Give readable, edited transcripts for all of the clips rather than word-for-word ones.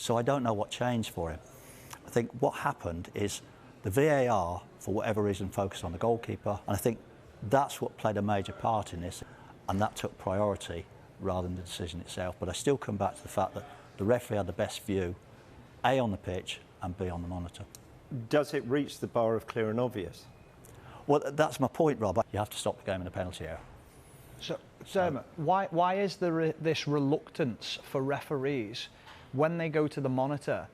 So I don't know what changed for him. I think what happened is the VAR, for whatever reason, focused on the goalkeeper, and I think that's what played a major part in this, and that took priority rather than the decision itself. But I still come back to the fact that the referee had the best view, A, on the pitch, and B, on the monitor. Does it reach the bar of clear and obvious? Well, that's my point, Rob. You have to stop the game in a penalty area. So, why is there this reluctance for referees when they go to the monitor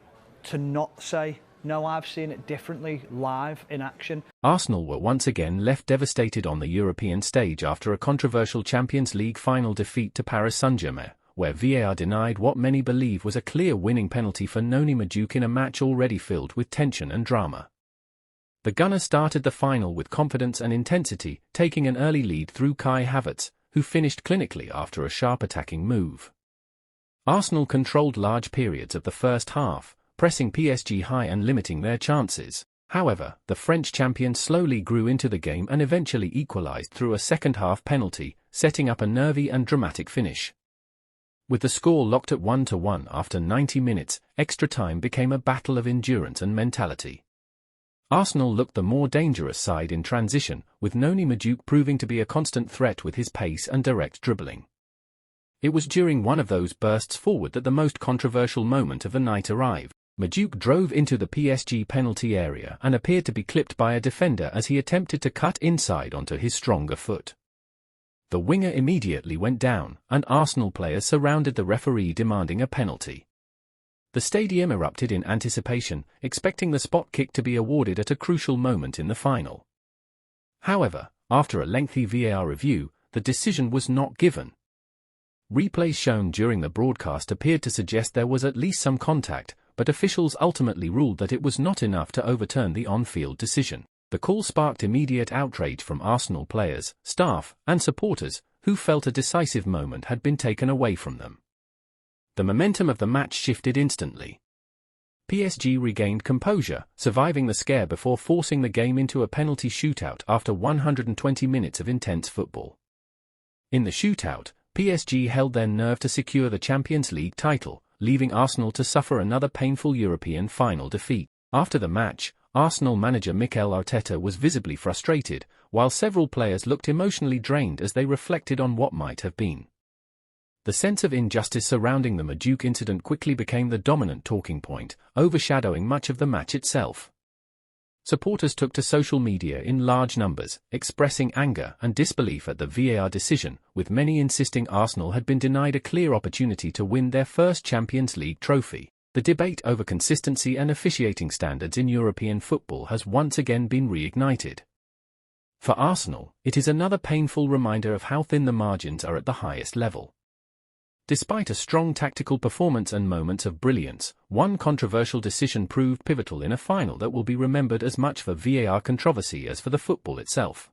to not say, no, I've seen it differently live in action? Arsenal were once again left devastated on the European stage after a controversial Champions League final defeat to Paris Saint-Germain, where VAR denied what many believe was a clear winning penalty for Noni Madueke in a match already filled with tension and drama. The Gunners started the final with confidence and intensity, taking an early lead through Kai Havertz, who finished clinically after a sharp attacking move. Arsenal controlled large periods of the first half, pressing PSG high and limiting their chances. However, the French champions slowly grew into the game and eventually equalised through a second-half penalty, setting up a nervy and dramatic finish. With the score locked at 1-1 after 90 minutes, extra time became a battle of endurance and mentality. Arsenal looked the more dangerous side in transition, with Noni Madueke proving to be a constant threat with his pace and direct dribbling. It was during one of those bursts forward that the most controversial moment of the night arrived. Madueke drove into the PSG penalty area and appeared to be clipped by a defender as he attempted to cut inside onto his stronger foot. The winger immediately went down, and Arsenal players surrounded the referee demanding a penalty. The stadium erupted in anticipation, expecting the spot kick to be awarded at a crucial moment in the final. However, after a lengthy VAR review, the decision was not given. Replays shown during the broadcast appeared to suggest there was at least some contact, but officials ultimately ruled that it was not enough to overturn the on-field decision. The call sparked immediate outrage from Arsenal players, staff, and supporters, who felt a decisive moment had been taken away from them. The momentum of the match shifted instantly. PSG regained composure, surviving the scare before forcing the game into a penalty shootout after 120 minutes of intense football. In the shootout, PSG held their nerve to secure the Champions League title, leaving Arsenal to suffer another painful European final defeat. After the match, Arsenal manager Mikel Arteta was visibly frustrated, while several players looked emotionally drained as they reflected on what might have been. The sense of injustice surrounding the Madueke incident quickly became the dominant talking point, overshadowing much of the match itself. Supporters took to social media in large numbers, expressing anger and disbelief at the VAR decision, with many insisting Arsenal had been denied a clear opportunity to win their first Champions League trophy. The debate over consistency and officiating standards in European football has once again been reignited. For Arsenal, it is another painful reminder of how thin the margins are at the highest level. Despite a strong tactical performance and moments of brilliance, one controversial decision proved pivotal in a final that will be remembered as much for VAR controversy as for the football itself.